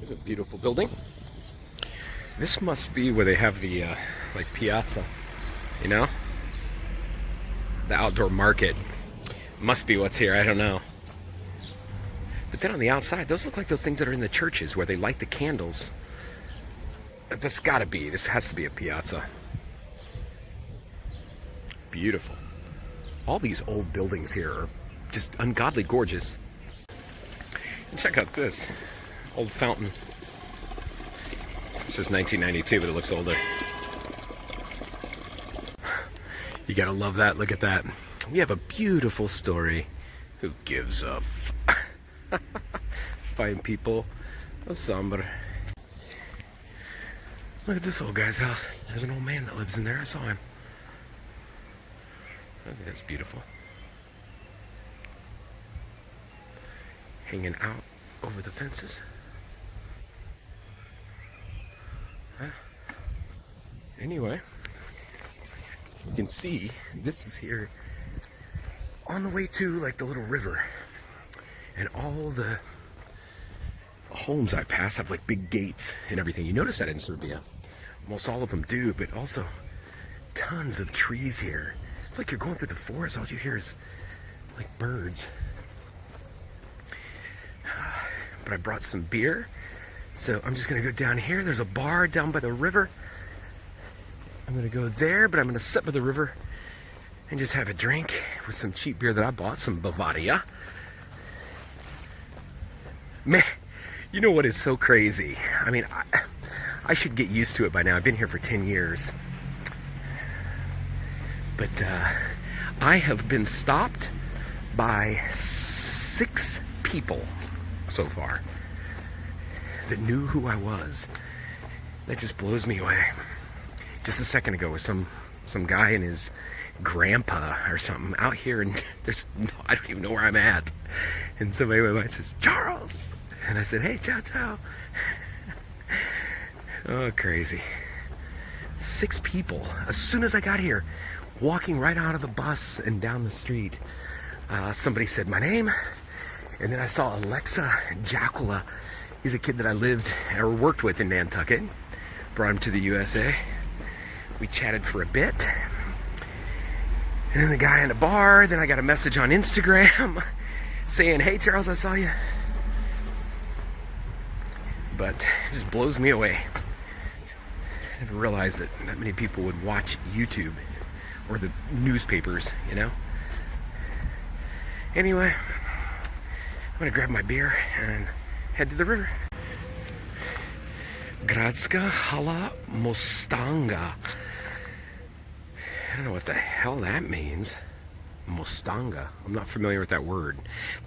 There's a beautiful building. This must be where they have the like piazza, you know? The outdoor market. Must be what's here, I don't know. But then on the outside, those look like those things that are in the churches where they light the candles. That's gotta be, this has to be a piazza. Beautiful. All these old buildings here are just ungodly gorgeous. And check out this old fountain. This is 1992, but it looks older. You gotta love that. Look at that. We have a beautiful story. Who gives a fine people of Sombor. Look at this old guy's house. There's an old man that lives in there. I saw him. I think that's beautiful. Hanging out over the fences. Huh? Anyway, you can see this is here on the way to like the little river. And all the homes I pass have like big gates and everything. You notice that in Serbia. Almost all of them do, but also tons of trees here. It's like you're going through the forest. All you hear is like birds. But I brought some beer, so I'm just gonna go down here. There's a bar down by the river. I'm gonna go there, but I'm gonna sit by the river and just have a drink with some cheap beer that I bought, some Bavaria. Man, you know what is so crazy? I mean, I should get used to it by now. I've been here for 10 years. But I have been stopped by 6 people so far that knew who I was. That just blows me away. Just a second ago was some guy and his grandpa or something out here, and I don't even know where I'm at. And somebody went by and says, "Charles!" And I said, "Hey, ciao, ciao." Oh, crazy. 6 people, as soon as I got here, walking right out of the bus and down the street. Somebody said my name, and then I saw Alexa Jacula. He's a kid that I lived or worked with in Nantucket. Brought him to the USA. We chatted for a bit. And then the guy in the bar, then I got a message on Instagram saying, "Hey Charles, I saw you." But it just blows me away. I never realized that many people would watch YouTube or the newspapers, you know? Anyway, I'm gonna grab my beer and head to the river. Gradska hala Mostanga. I don't know what the hell that means. Mostanga. I'm not familiar with that word.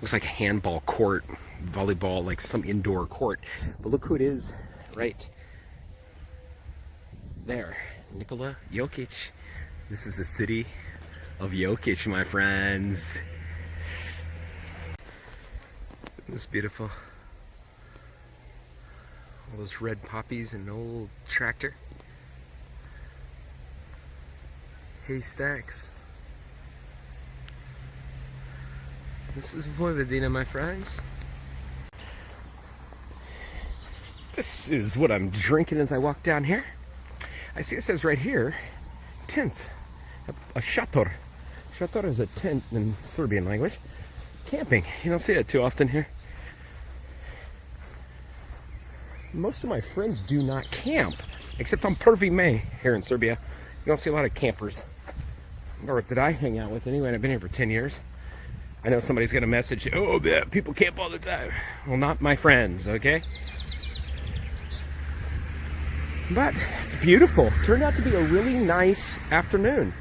Looks like a handball court, volleyball, like some indoor court. But look who it is right there. Nikola Jokic. This is the city of Jokic, my friends. This is beautiful. All those red poppies and an old tractor. Haystacks. This is Vojvodina, my friends. This is what I'm drinking as I walk down here. I see it says right here, tent. A šator. Šator is a tent in Serbian language. Camping. You don't see it too often here. Most of my friends do not camp, except on 1 May here in Serbia. You don't see a lot of campers. Or that I hang out with anyway, and I've been here for 10 years. I know somebody's gonna message, "Oh, yeah, people camp all the time." Well, not my friends, okay? But it's beautiful. Turned out to be a really nice afternoon.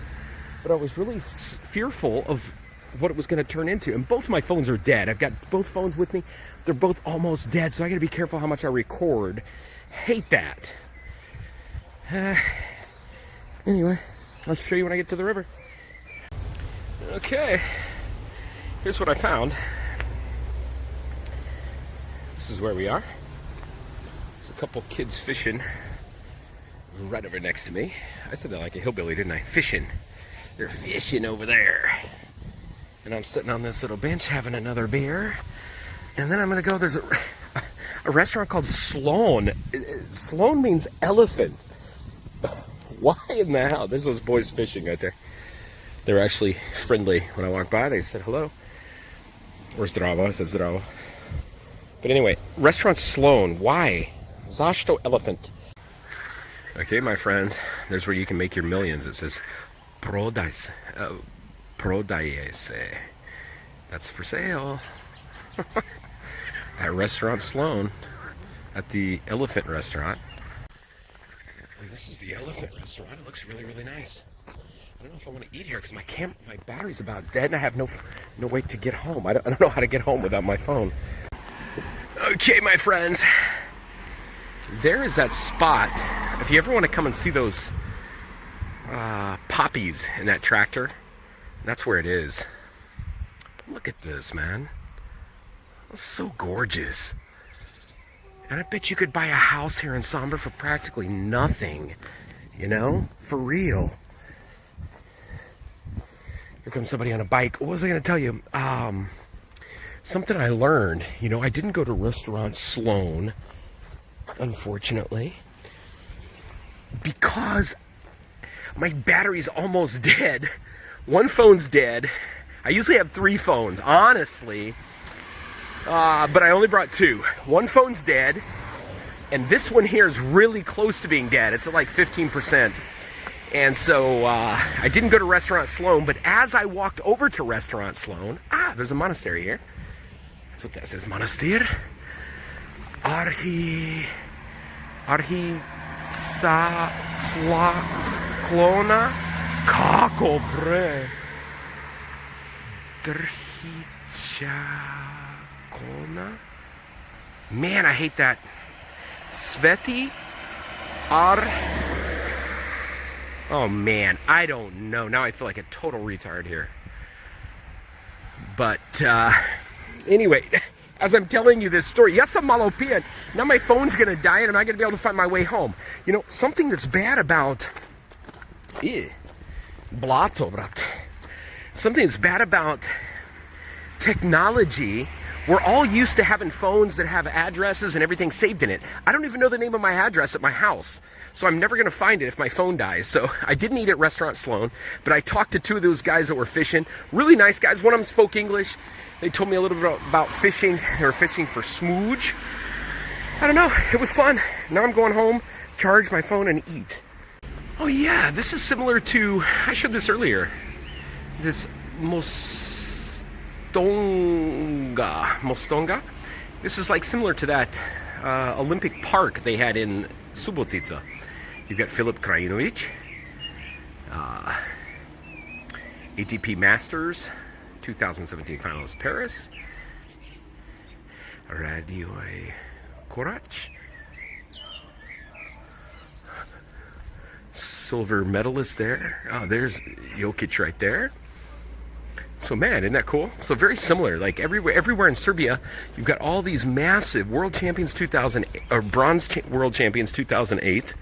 But I was really fearful of what it was going to turn into. And both my phones are dead. I've got both phones with me. They're both almost dead, so I got to be careful how much I record. Hate that. Anyway, I'll show you when I get to the river. Okay, here's what I found. This is where we are. There's a couple kids fishing right over next to me. I said that like a hillbilly, didn't I? Fishing. They're fishing over there. And I'm sitting on this little bench having another beer. And then I'm gonna go, I a restaurant called Sloan. Sloan means elephant. Why in the hell? There's those boys fishing right there. They were actually friendly when I walked by. They said hello. Or zdravo. I said zdravo. But anyway, restaurant Sloan. Why? Zašto elephant. Okay, my friends. There's where you can make your millions. It says prodaj se. That's for sale. At restaurant Sloan. At the elephant restaurant. And this is the elephant restaurant. It looks really, really nice. I don't know if I want to eat here because my battery's about dead and I have no way to get home. I don't know how to get home without my phone. Okay, my friends. There is that spot. If you ever want to come and see those poppies in that tractor, that's where it is. Look at this, man. It's so gorgeous. And I bet you could buy a house here in Sombor for practically nothing. You know? For real. Here comes somebody on a bike. What was I going to tell you? Something I learned. You know, I didn't go to restaurant Sloan, unfortunately, because my battery's almost dead. One phone's dead. I usually have 3 phones, honestly. But I only brought 2. One phone's dead, and this one here is really close to being dead. It's at like 15%. And so I didn't go to Restaurant Sloan, but as I walked over to Restaurant Sloan, there's a monastery here. That's what that says, Monastir. Sklona Kako bre. Drhichakona. Man, I hate that. Sveti Oh man, I don't know. Now I feel like a total retard here. But anyway, as I'm telling you this story, yes, I'm malopian. Now my phone's gonna die and I'm not gonna be able to find my way home. You know, something that's bad about blato, brat. Something that's bad about technology. We're all used to having phones that have addresses and everything saved in it. I don't even know the name of my address at my house, so I'm never going to find it if my phone dies. So I didn't eat at Restaurant Sloan, but I talked to 2 of those guys that were fishing. Really nice guys. One of them spoke English. They told me a little bit about fishing. They were fishing for smooge. I don't know. It was fun. Now I'm going home, charge my phone, and eat. Oh yeah, this is similar to, I showed this earlier, this Mostonga. This is like similar to that Olympic Park they had in Subotica. You've got Filip Krajinovic, ATP Masters, 2017 finalist Paris, Radioj Korac, silver medalist there. Oh, there's Jokic right there. So man, isn't that cool? So very similar. Like everywhere in Serbia, you've got all these massive world champions 2008 or world champions 2008.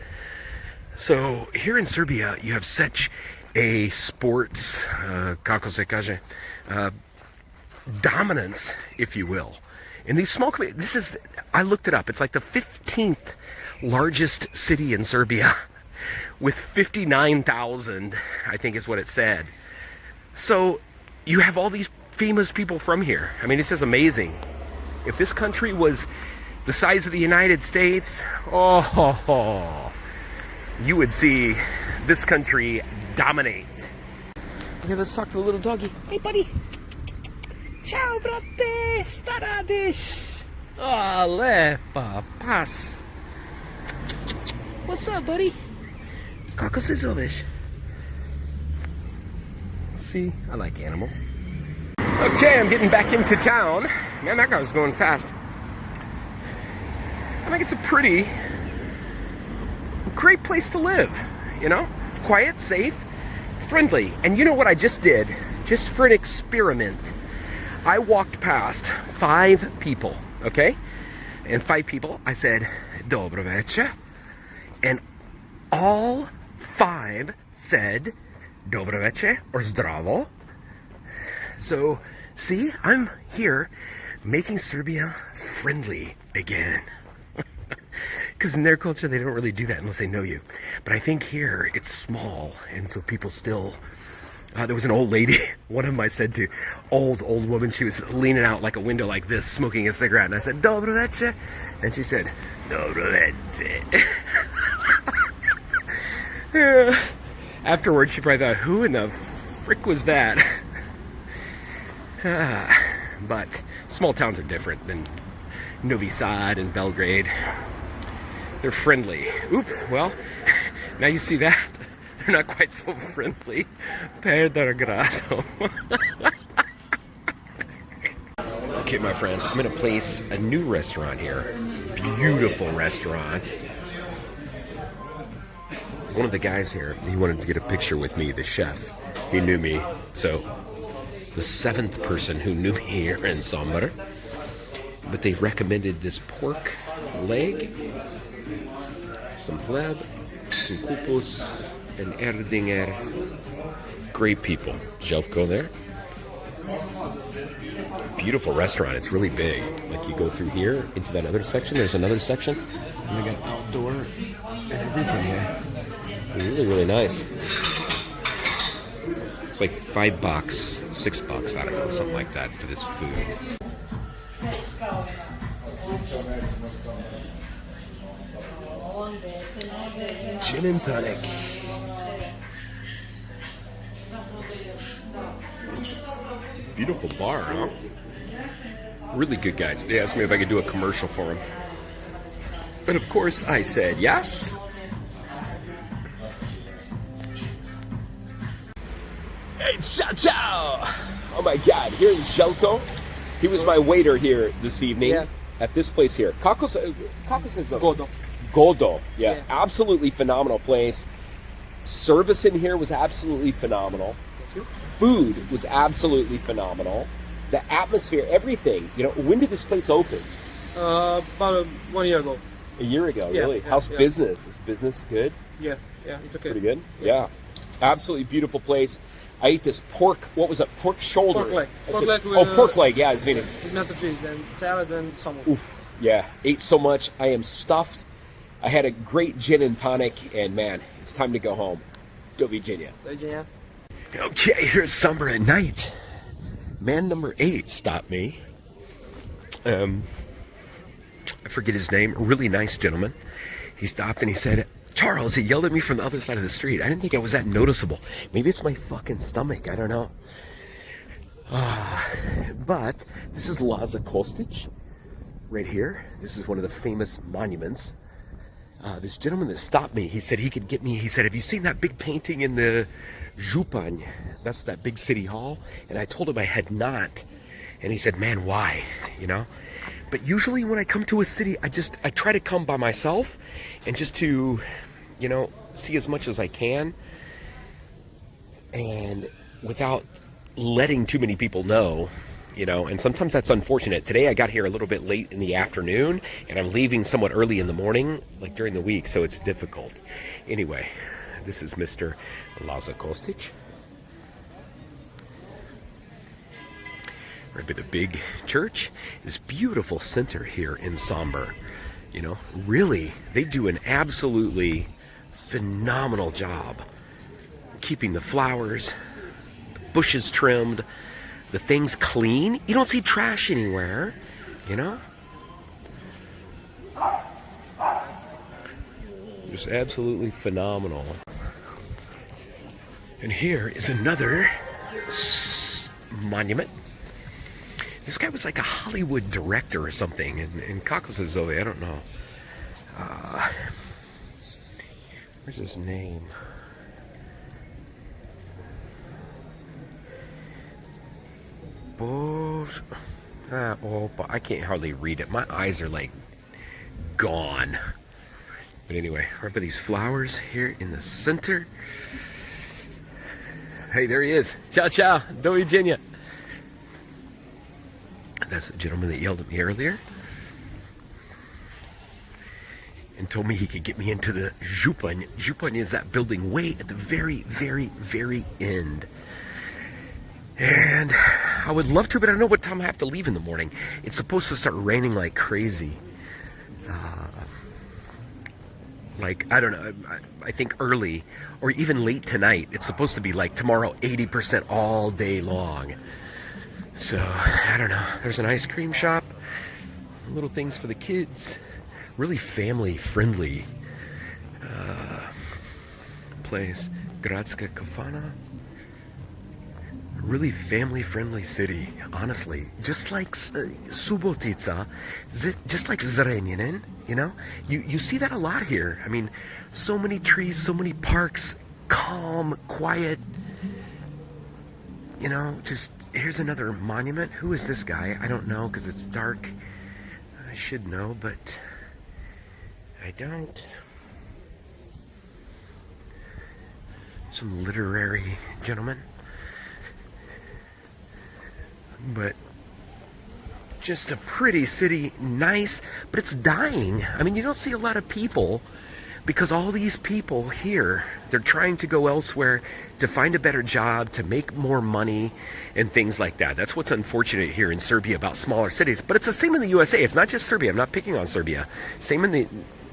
So here in Serbia, you have such a sports, kako se kaže, dominance, if you will. In these small communities, I looked it up. It's like the 15th largest city in Serbia, with 59,000, I think is what it said. So you have all these famous people from here. I mean, it's just amazing. If this country was the size of the United States, you would see this country dominate. Okay, let's talk to the little doggy. Hey, buddy. Ciao, brate. Staradish. Oh, lepa, pas. What's up, buddy? Kako se zoveš? See, I like animals. Okay, I'm getting back into town. Man, that guy was going fast. I think it's a pretty great place to live, you know? Quiet, safe, friendly. And you know what I just did? Just for an experiment. I walked past 5 people, okay? And 5 people, I said, Dobro večer. And all 5 said, Dobro večer or zdravo. So, see, I'm here making Serbia friendly again. Because in their culture, they don't really do that unless they know you. But I think here, it's small, and so people still... there was an old lady, one of them I said to, old woman, she was leaning out like a window like this, smoking a cigarette, and I said, Dobro veče, and she said, Dobro veče. Yeah. Afterwards, she probably thought, who in the frick was that? But small towns are different than Novi Sad and Belgrade. They're friendly. Oop, well, now you see that. They're not quite so friendly. Perder grato. Okay, my friends, I'm gonna place a new restaurant here. Beautiful restaurant. One of the guys here, he wanted to get a picture with me, the chef. He knew me, so the 7th person who knew me here in Sombor. But they recommended this pork leg, some pleb, some kupus, and Erdinger. Great people. Jelko there. Beautiful restaurant. It's really big. Like you go through here into that other section. There's another section. And they got outdoor and everything there. Really, really nice. It's like $5, $6, I don't know, something like that for this food. Gin and tonic. Beautiful bar, huh? Really good guys. They asked me if I could do a commercial for them. And of course I said yes. Hey, ciao, ciao! Oh my God, here's Jelko. He was my waiter here this evening at this place here. Kakos is Godo. Godo. Yeah, absolutely phenomenal place. Service in here was absolutely phenomenal. Thank you. Food was absolutely phenomenal. The atmosphere, everything. You know, when did this place open? About 1 year ago. A year ago, Yeah, really. yeah, How's yeah. business? Is business good? Yeah, it's okay. Pretty good? Yeah. Absolutely beautiful place. I ate this pork, what was it? Pork shoulder. Pork leg. Pork leg with, pork leg, yeah, it's with nacho cheese and salad and Sombor. Oof. Yeah, ate so much. I am stuffed. I had a great gin and tonic, and man, it's time to go home. Go Virginia. Virginia. Okay, here's Sombor at night. Man number 8 stopped me. I forget his name. A really nice gentleman. He stopped and he said, Charles, he yelled at me from the other side of the street. I didn't think I was that noticeable. Maybe it's my fucking stomach. I don't know. But this is Laza Kostic right here. This is one of the famous monuments. This gentleman that stopped me, he said he could get me. He said, have you seen that big painting in the Županj? That's that big city hall. And I told him I had not. And he said, man, why? You know? But usually when I come to a city, I try to come by myself and just to, you know, see as much as I can. And without letting too many people know, you know, and sometimes that's unfortunate. Today I got here a little bit late in the afternoon and I'm leaving somewhat early in the morning, like during the week, so it's difficult. Anyway, this is Mr. Laza Kostic. Right by the big church, this beautiful center here in Sombor. You know, really, they do an absolutely phenomenal job keeping the flowers, the bushes trimmed, the things clean. You don't see trash anywhere, you know? Just absolutely phenomenal. And here is another monument. This guy was like a Hollywood director or something in Kakosazove, I don't know. Where's his name? But I can't hardly read it. My eyes are like gone. But anyway, right by these flowers here in the center. Hey, there he is. Ciao, ciao. Do Virginia. That's the gentleman that yelled at me earlier and told me he could get me into the Županj. Županj is that building way at the very, very, very end. And I would love to, but I don't know what time I have to leave in the morning. It's supposed to start raining like crazy. Like, I don't know, I think early or even late tonight. It's supposed to be like tomorrow 80% all day long. So, I don't know. There's an ice cream shop, little things for the kids. Really family friendly place. Gradska Kafana. Really family friendly city, honestly. Just like Subotica, just like Zrenjanin, you know? You see that a lot here. I mean, so many trees, so many parks, calm, quiet. You know, just here's another monument. Who is this guy? I don't know because it's dark. I should know, but I don't. Some literary gentleman. But just a pretty city, nice, but it's dying. I mean, you don't see a lot of people because all these people here, they're trying to go elsewhere to find a better job, to make more money, and things like that. That's what's unfortunate here in Serbia about smaller cities. But it's the same in the USA. It's not just Serbia. I'm not picking on Serbia. Same in the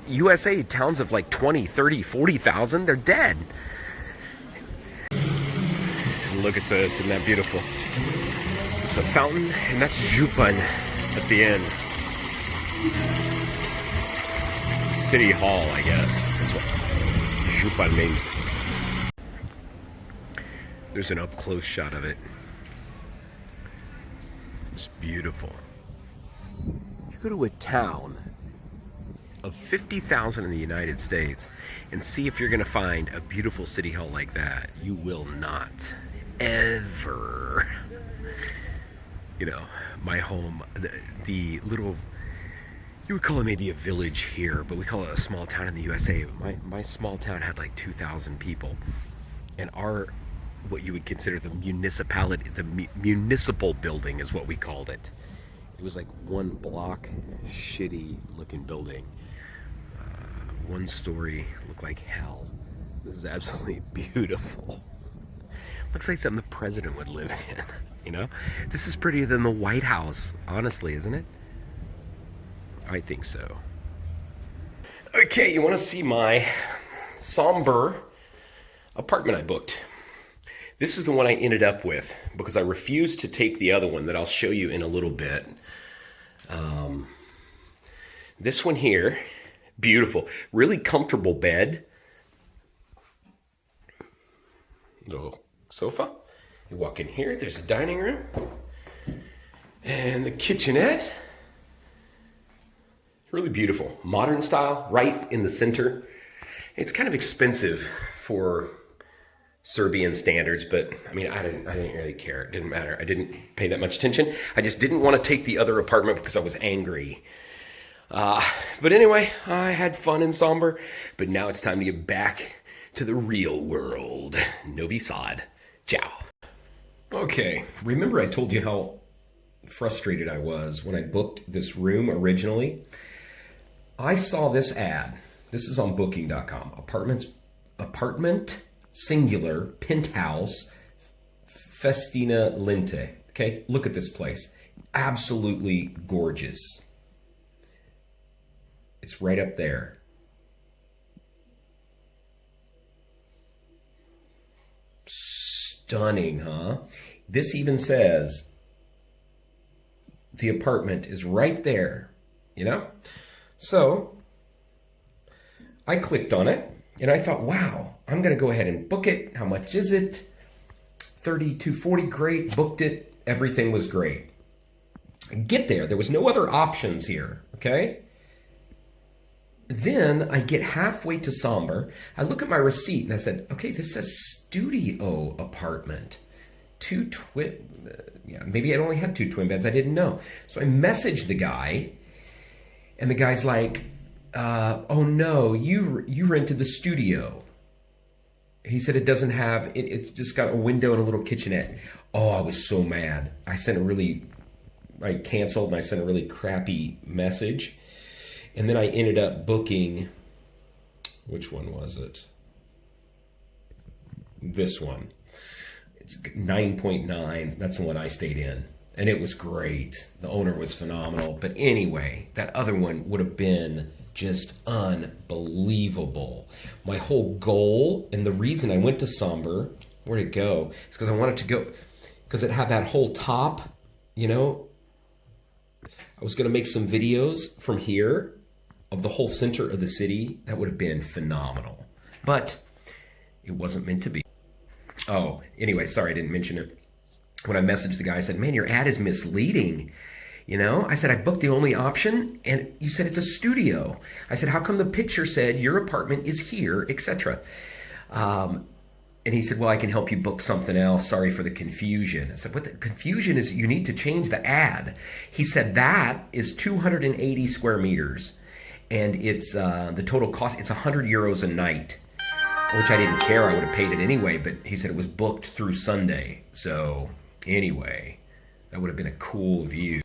USA, towns of like 20, 30, 40,000, they're dead. Look at this, isn't that beautiful? It's a fountain, and that's Župan at the end. City Hall, I guess. That's what Župan means. There's an up-close shot of it. It's beautiful. You go to a town of 50,000 in the United States and see if you're going to find a beautiful city hall like that. You will not. Ever. You know, my home, the little, you would call it maybe a village here, but we call it a small town in the USA. My small town had like 2,000 people, and our, what you would consider the municipality, the municipal building is what we called it. It was like one block, shitty looking building, one story, looked like hell. This is absolutely beautiful. Looks like something the president would live in. You know, this is prettier than the White House, honestly, isn't it? I think so. Okay, you want to see my Sombor apartment I booked. This is the one I ended up with because I refused to take the other one that I'll show you in a little bit. This one here, beautiful, really comfortable bed. Little sofa. You walk in here, there's a dining room and the kitchenette. Really beautiful, modern style, right in the center. It's kind of expensive for Serbian standards, but I mean, I didn't really care. It didn't matter. I didn't pay that much attention. I just didn't want to take the other apartment because I was angry. But anyway, I had fun in Sombor, but now it's time to get back to the real world. Novi Sad. Ciao. Okay, remember I told you how frustrated I was when I booked this room originally? I saw this ad. This is on booking.com. Apartment singular penthouse Festina Lente. Okay, look at this place. Absolutely gorgeous. It's right up there. Stunning, huh? This even says the apartment is right there, you know? So I clicked on it and I thought, wow, I'm going to go ahead and book it. How much is it? $32.40. Great. Booked it. Everything was great. I get there. There was no other options here. Okay. Then I get halfway to Sombor. I look at my receipt and I said, okay, this says studio apartment. Maybe I only had 2 twin beds. I didn't know. So I messaged the guy and the guy's like, oh no, you rented the studio. He said it doesn't have, it's just got a window and a little kitchenette. Oh, I was so mad. I canceled and I sent a really crappy message. And then I ended up booking, which one was it? This one. It's 9.9. That's the one I stayed in. And it was great. The owner was phenomenal. But anyway, that other one would have been just unbelievable. My whole goal, and the reason I went to Sombor, where'd it go? It's because I wanted to go, because it had that whole top, you know. I was going to make some videos from here of the whole center of the city. That would have been phenomenal. But it wasn't meant to be. Oh, anyway, sorry, I didn't mention it. When I messaged the guy, I said, man, your ad is misleading. You know, I said, I booked the only option, and you said it's a studio. I said, how come the picture said your apartment is here, etc.? And he said, well, I can help you book something else. Sorry for the confusion. I said, what the confusion is, you need to change the ad. He said, that is 280 square meters. And it's the total cost, it's 100 euros a night, which I didn't care. I would have paid it anyway. But he said it was booked through Sunday. So anyway, that would have been a cool view.